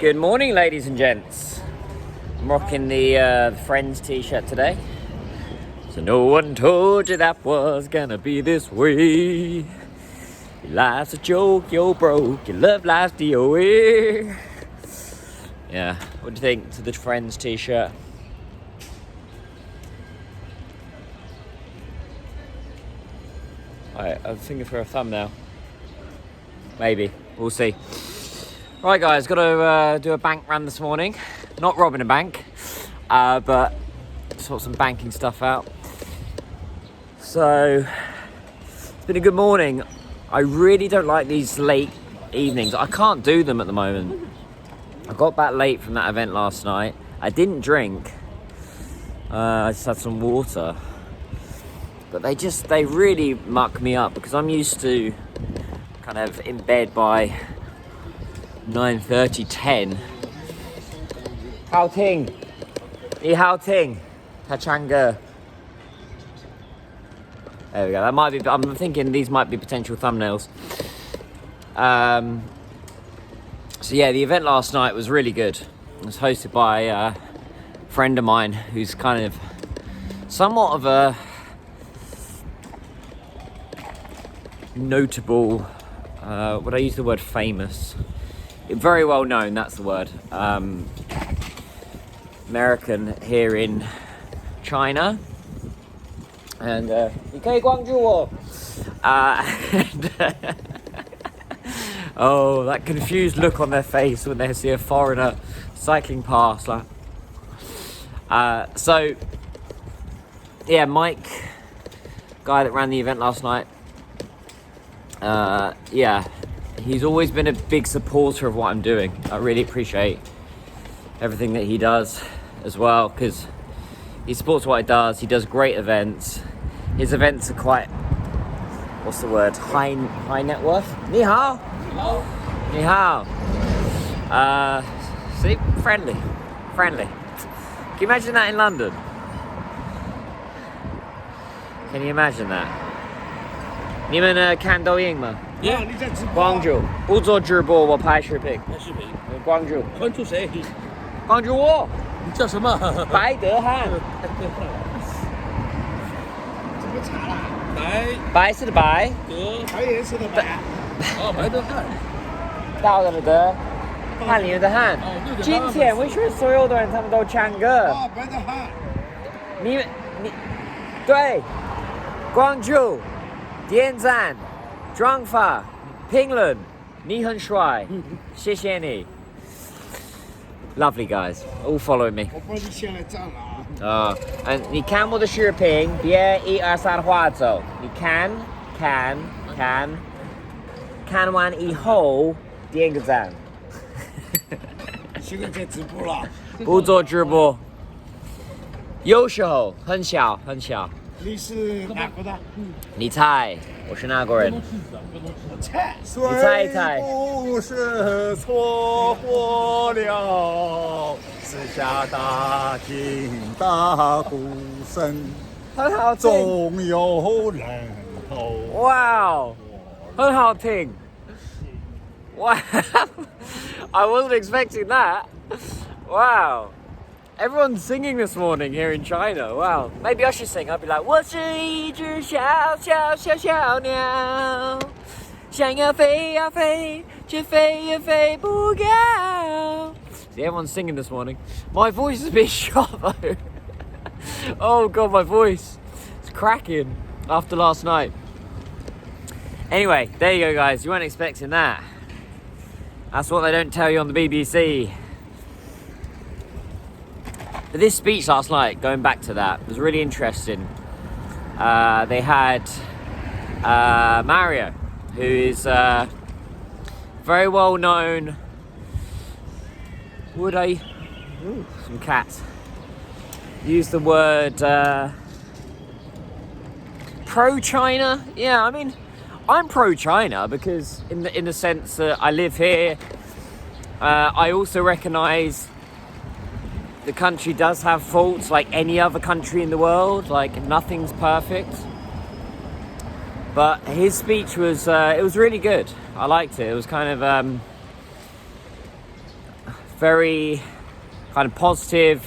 Good morning, ladies and gents. I'm rocking the Friends t-shirt today. So no one told you that was gonna be this way. Your life's a joke, you're broke, your love life's DOA. Yeah, what do you think to the Friends t-shirt? Alright, I was thinking for a thumbnail. Maybe, we'll see. Right guys, got to do a bank run this morning. Not robbing a bank, but sort some banking stuff out. So, it's been a good morning. I really don't like these late evenings. I can't do them at the moment. I got back late from that event last night. I didn't drink. I just had some water. But they really muck me up because I'm used to kind of in bed by 9:30, 10. Hao Ting. Ni Hao Ting. Ta Changa. There we go. That might be, I'm thinking these might be potential thumbnails. So yeah, the event last night was really good. It was hosted by a friend of mine who's kind of somewhat of a notable, would I use the word famous? Very well known, that's the word. American here in China. And, oh, that confused look on their face when they see a foreigner cycling past. Like. So, yeah, Mike, guy that ran the event last night, yeah, he's always been a big supporter of what I'm doing. I really appreciate everything that he does as well, because he supports what he does. He does great events. His events are quite, what's the word, high net worth? Ni hao. Ni hao. See, friendly. Can you imagine that in London? Can you imagine that? 你们看抖音吗？你在直播。关注，不做直播，我拍视频。拍视频。关注。关注谁？关注我。你叫什么？白德汉。怎么查啦？白色的白。德。白颜色的白。哦，白德汉。道德的德，翰林的翰。今天为什么所有的人他们都唱歌？哦，白德汉。你对，关注。点赞、转发、评论，你很帅，谢谢你。Lovely guys, all follow me. 我帮你先来站了啊。你看我的视频，别1、2、3划走。你看完以后点个赞。现在在直播了。不做直播，有时候很小。你是哪国的？你猜，我是哪国人？猜。你猜一猜。不是错过了，四下大厅大鼓声，很好听。总有人头。哇哦，很好听。Wow, I wasn't expecting that. Wow. Everyone's singing this morning here in China. Wow. Maybe I should sing. I'd be like, 我是一只小鸟，想要飞呀飞，却飞也飞不高。See, everyone's singing this morning. My voice is a bit shot though. Oh god, my voice. It's cracking after last night. Anyway, there you go guys. You weren't expecting that. That's what they don't tell you on the BBC. But this speech last night, going back to that, was really interesting. They had Mario, who is very well known. Would I? Ooh, some cats. Use the word pro-China. Yeah, I mean, I'm pro-China because in the sense that I live here. I also recognise the country does have faults like any other country in the world. Like, nothing's perfect. But his speech was, it was really good. I liked it. It was kind of very kind of positive.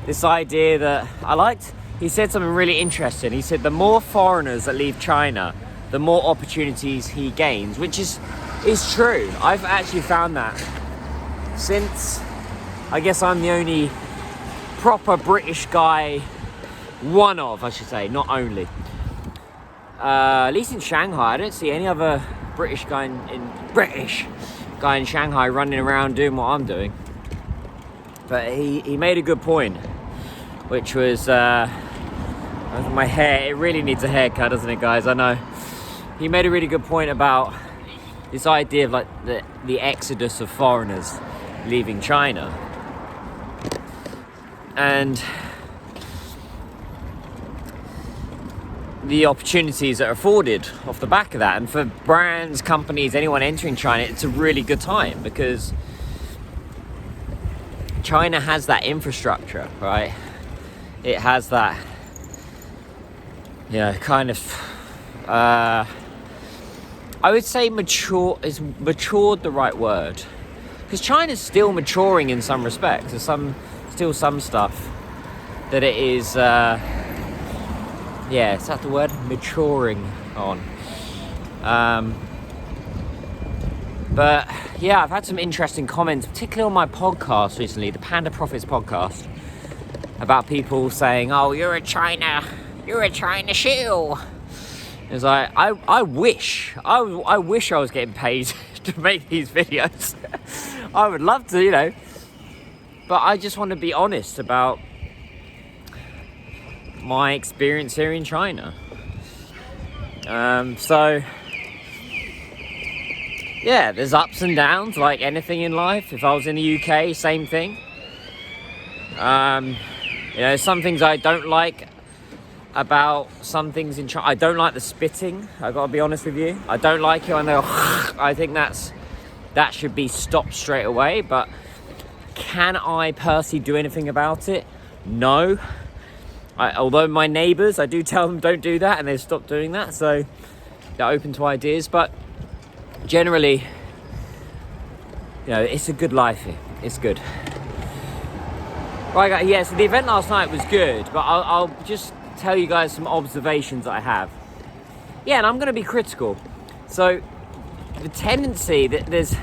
This idea that I liked, he said something really interesting. He said the more foreigners that leave China, the more opportunities he gains, which is true. I've actually found that since, I guess I'm the only proper British guy, I should say, not only. At least in Shanghai, I don't see any other British guy in Shanghai running around doing what I'm doing. But he made a good point, which was my hair. It really needs a haircut, doesn't it, guys? I know. He made a really good point about this idea of like the exodus of foreigners leaving China, and the opportunities that are afforded off the back of that. And for brands, companies, anyone entering China, it's a really good time because China has that infrastructure, right? It has that, kind of, I would say is matured the right word? Because China's still maturing in some respects. There's still some stuff that it is, is that the word? Maturing on. But yeah, I've had some interesting comments, particularly on my podcast recently, the Panda Profits podcast, about people saying, "Oh, you're a China shill." It's like, I wish I was getting paid to make these videos. I would love to, but I just want to be honest about my experience here in China. So yeah, there's ups and downs like anything in life. If I was in the UK, same thing. Some things I don't like about some things in China. I don't like the spitting. I gotta be honest with you. I don't like it when they go. I think that should be stopped straight away. But can I personally do anything about it? No. Although my neighbours, I do tell them don't do that, and they've stopped doing that. So they're open to ideas. But generally, it's a good life here. It's good. Right, guys. Yeah. So the event last night was good, but I'll just tell you guys some observations that I have. Yeah, and I'm going to be critical. So the tendency that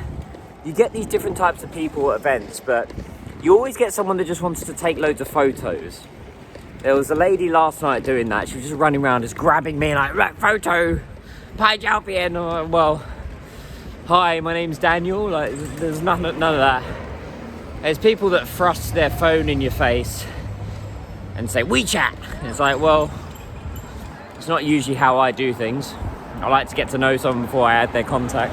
you get these different types of people at events, but you always get someone that just wants to take loads of photos. There was a lady last night doing that. She was just running around, just grabbing me like, right, photo, pai jiao bian. I'm like, well, hi, my name's Daniel. Like, there's none of that. There's people that thrust their phone in your face and say WeChat. And it's like, well, it's not usually how I do things. I like to get to know someone before I add their contact.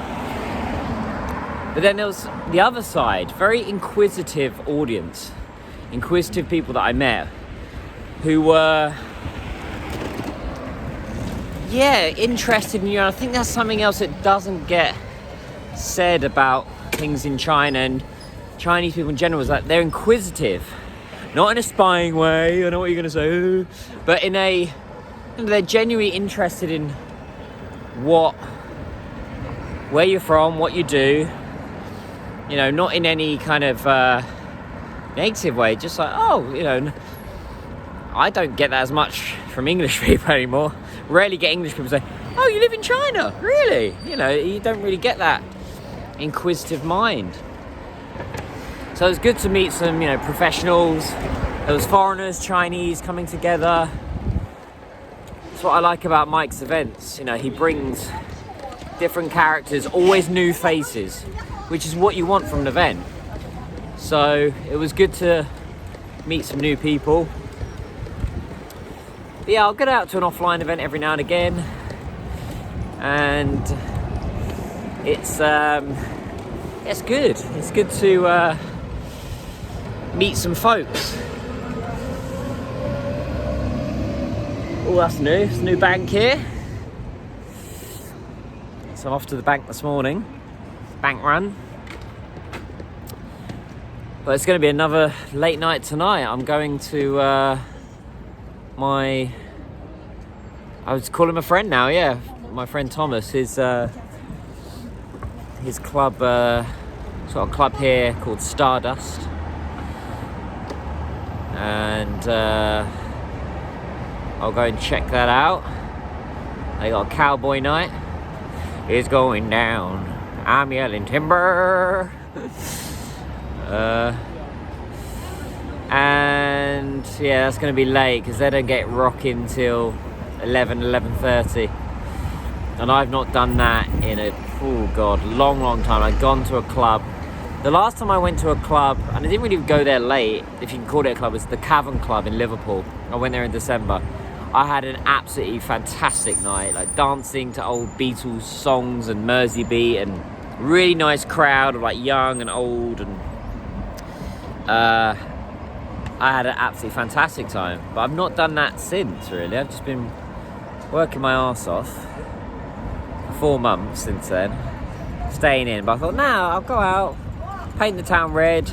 But then there was the other side, very inquisitive audience, inquisitive people that I met who were, interested in you. And I think that's something else that doesn't get said about things in China and Chinese people in general, is that they're inquisitive. Not in a spying way, I know what you're going to say, but they're genuinely interested in where you're from, what you do, not in any kind of negative way, just like, I don't get that as much from English people anymore. Rarely get English people say, oh, you live in China, really? You don't really get that inquisitive mind. So it was good to meet some, professionals. There was foreigners, Chinese coming together. That's what I like about Mike's events. He brings different characters, always new faces, which is what you want from an event. So it was good to meet some new people. But yeah, I'll get out to an offline event every now and again. And it's good. It's good to meet some folks. Oh, that's new. It's a new bank here. So I'm off to the bank this morning. Bank run. But it's going to be another late night tonight. I'm going to I would call him a friend now, yeah. My friend Thomas, his club got a club here called Stardust, and I'll go and check that out. They got a cowboy night. It's going down. I'm yelling timber. And yeah, that's going to be late because they don't get rocking till 11:30, and I've not done that in a long time. I've gone to a club. The last time I went to a club, and I didn't really go there late, if you can call it a club, was the Cavern Club in Liverpool. I went there in December. I had an absolutely fantastic night, like dancing to old Beatles songs and Mersey Beat, and really nice crowd of like young and old, and I had an absolutely fantastic time. But I've not done that since, really. I've just been working my arse off for 4 months since then, staying in. But I thought, I'll go out, paint the town red,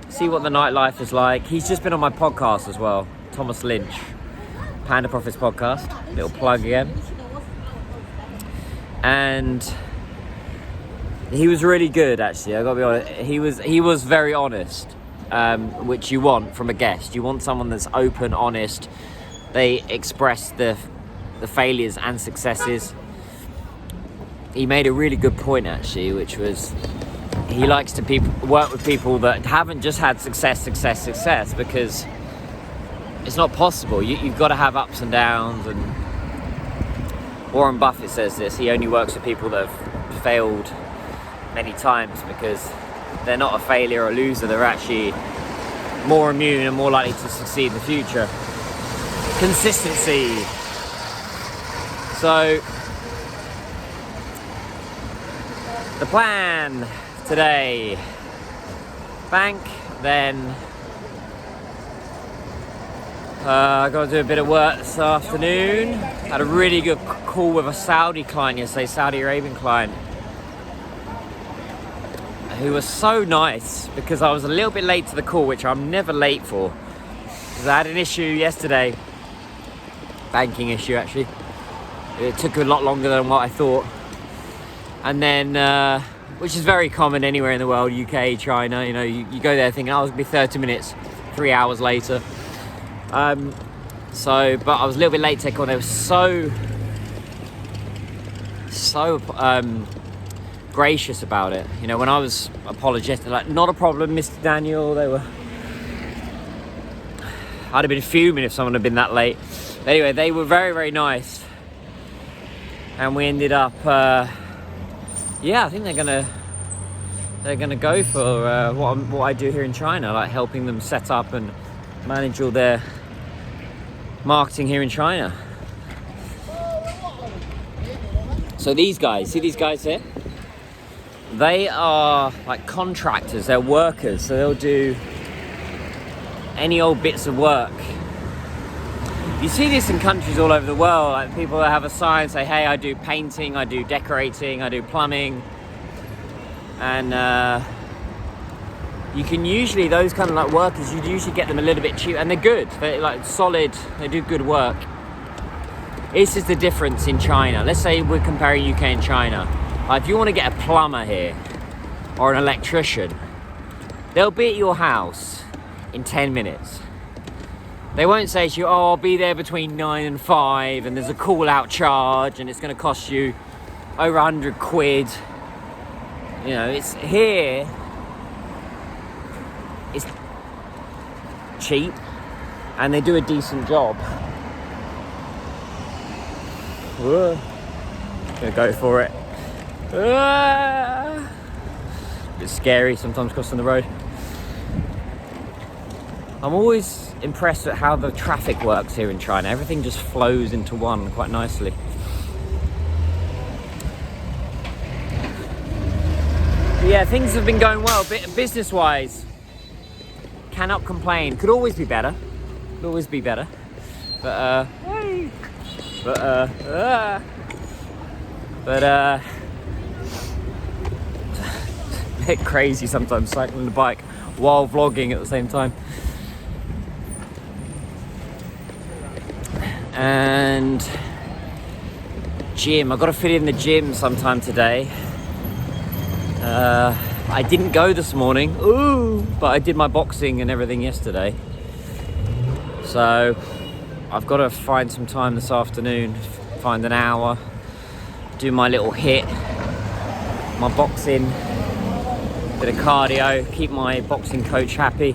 see what the nightlife is like. He's just been on my podcast as well, Thomas Lynch, Panda Profits podcast, little plug again. And he was really good, actually. I gotta be honest. He was very honest, which you want from a guest. You want someone that's open, honest. They express the failures and successes. He made a really good point, actually, which was he likes to work with people that haven't just had success, because it's not possible. You've got to have ups and downs. And Warren Buffett says this. He only works with people that have failed many times because they're not a failure or a loser. They're actually more immune and more likely to succeed in the future. Consistency. So the plan today: bank, then I got to do a bit of work this afternoon. Had a really good call with a Saudi client yesterday, Saudi Arabian client, who was so nice because I was a little bit late to the call, which I'm never late for. Because I had an issue yesterday, banking issue actually. It took a lot longer than what I thought. And then, which is very common anywhere in the world, UK, China, you go there thinking, oh, it's going to be 30 minutes, 3 hours later. But I was a little bit late to take on. They were so gracious about it. When I was apologetic, like, not a problem, Mr. Daniel. I'd have been fuming if someone had been that late. But anyway, they were very, very nice. And we ended up, I think they're gonna go for what I do here in China, like helping them set up and manage all their marketing here in China. So these guys, see these guys here? They are like contractors, they're workers, so they'll do any old bits of work. You see this in countries all over the world, like people that have a sign say, hey, I do painting, I do decorating, I do plumbing. And you can usually, those kind of like workers, you usually get them a little bit cheap, and they're good, they're like solid, they do good work. This is the difference in China. Let's say we're comparing UK and China. If you want to get a plumber here or an electrician, they'll be at your house in 10 minutes. They won't say to you, oh, I'll be there between 9 and 5 and there's a call out charge and it's going to cost you over 100 quid. It's here, it's cheap and they do a decent job. Gonna go for it. A bit scary sometimes crossing the road. I'm always impressed at how the traffic works here in China. Everything just flows into one quite nicely. But yeah, things have been going well, business-wise. Cannot complain. Could always be better. But a bit crazy sometimes cycling the bike while vlogging at the same time. And gym, I've got to fit in the gym sometime today. I didn't go this morning, but I did my boxing and everything yesterday. So I've got to find some time this afternoon, find an hour, do my little hit, my boxing, bit of cardio, keep my boxing coach happy.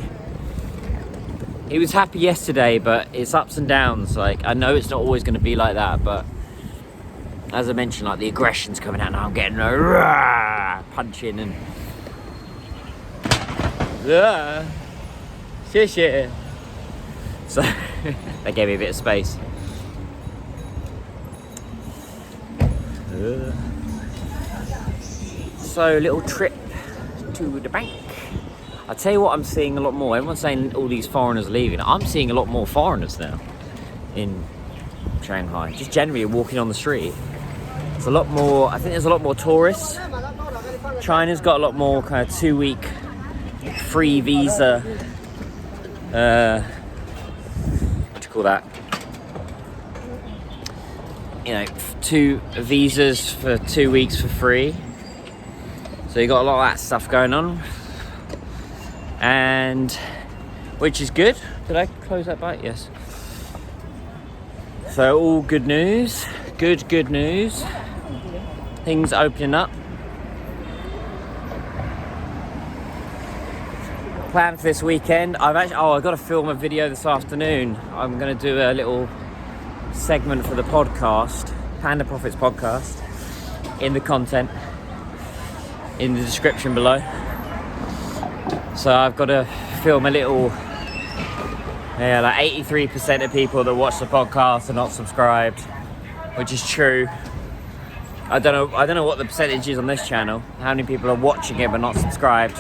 He was happy yesterday, but it's ups and downs. Like, I know it's not always going to be like that, but as I mentioned, like, the aggression's coming out now. I'm getting a punching and shit. So they gave me a bit of space. So little trip to the bank. I'll tell you what, I'm seeing a lot more. Everyone's saying all these foreigners are leaving. I'm seeing a lot more foreigners now in Shanghai. Just generally walking on the street. It's a lot more, I think there's a lot more tourists. China's got a lot more kind of 2-week free visa. What do you call that? You know, 2 visas for 2 weeks for free. So you got a lot of that stuff going on. And which is good. Did I close that bite? Yes. So all good news. Good news. Things opening up. Plan for this weekend. I've got to film a video this afternoon. I'm going to do a little segment for the podcast, Panda Profits podcast, in the content in the description below. So I've got to film a little, like 83% of people that watch the podcast are not subscribed, which is true. I don't know what the percentage is on this channel, how many people are watching it but not subscribed.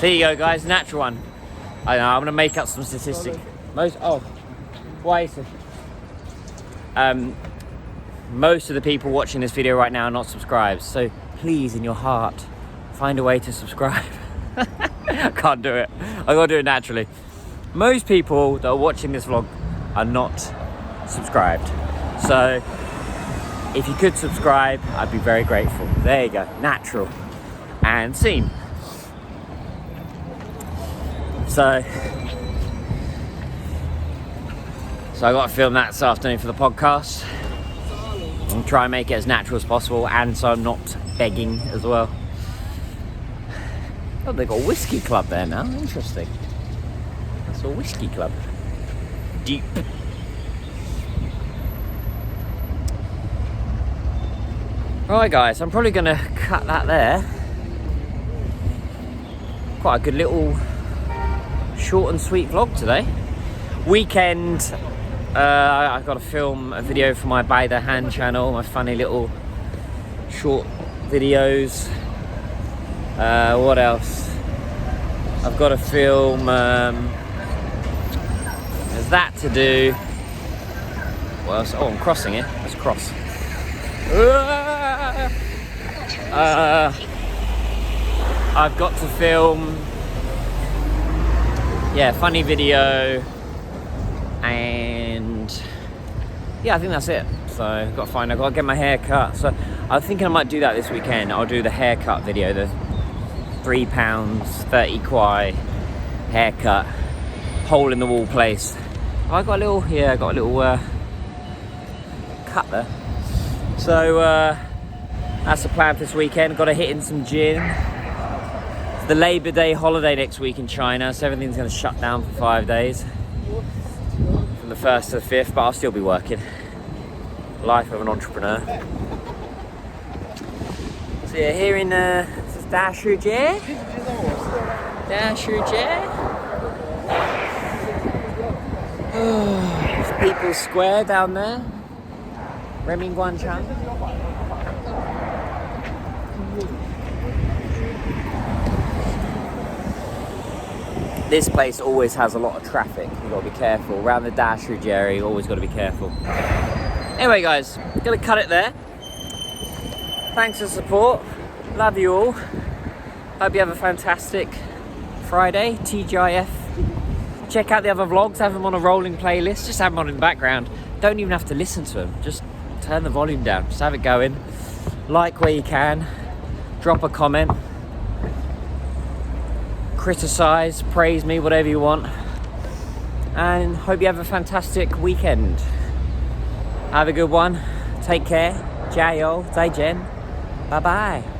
There you go, guys, natural one. I know, I'm gonna make up some statistics. Most of the people watching this video right now are not subscribed. So please, in your heart, find a way to subscribe. I can't do it. I gotta do it naturally. Most people that are watching this vlog are not subscribed. So if you could subscribe, I'd be very grateful. There you go, natural and seen. So I got to film that this afternoon for the podcast and try and make it as natural as possible, and so I'm not begging as well. Oh, they've got a whiskey club there now. Interesting. It's a whiskey club. Deep. Right, guys, I'm probably going to cut that there. Quite a good little short and sweet vlog today. Weekend, I've got to film a video for my By the Hand channel, my funny little short videos. What else? I've got to film, there's that to do. What else? Oh, I'm crossing it. Let's cross. I've got to film, funny video, and I think that's it. So I've got to get my hair cut. So I'm thinking I might do that this weekend. I'll do the haircut video, the £3, 30 kwai haircut, hole in the wall place. I got a little, cut there. So that's the plan for this weekend. Got to hit in some gym. It's the Labor Day holiday next week in China, so everything's going to shut down for 5 days. From the 1st to the 5th, but I'll still be working. Life of an entrepreneur. So here in this is Dashujie. There's People's Square down there. Remingguanchan. This place always has a lot of traffic. You've got to be careful. Around the Dashujie area, you always got to be careful. Anyway, guys, gonna cut it there. Thanks for the support. Love you all. Hope you have a fantastic Friday, TGIF. Check out the other vlogs, have them on a rolling playlist, just have them on in the background. Don't even have to listen to them, just turn the volume down, just have it going. Like where you can, drop a comment. criticize, praise me, whatever you want. And hope you have a fantastic weekend. Have a good one. Take care. Ciao. Zai Jen. Bye bye.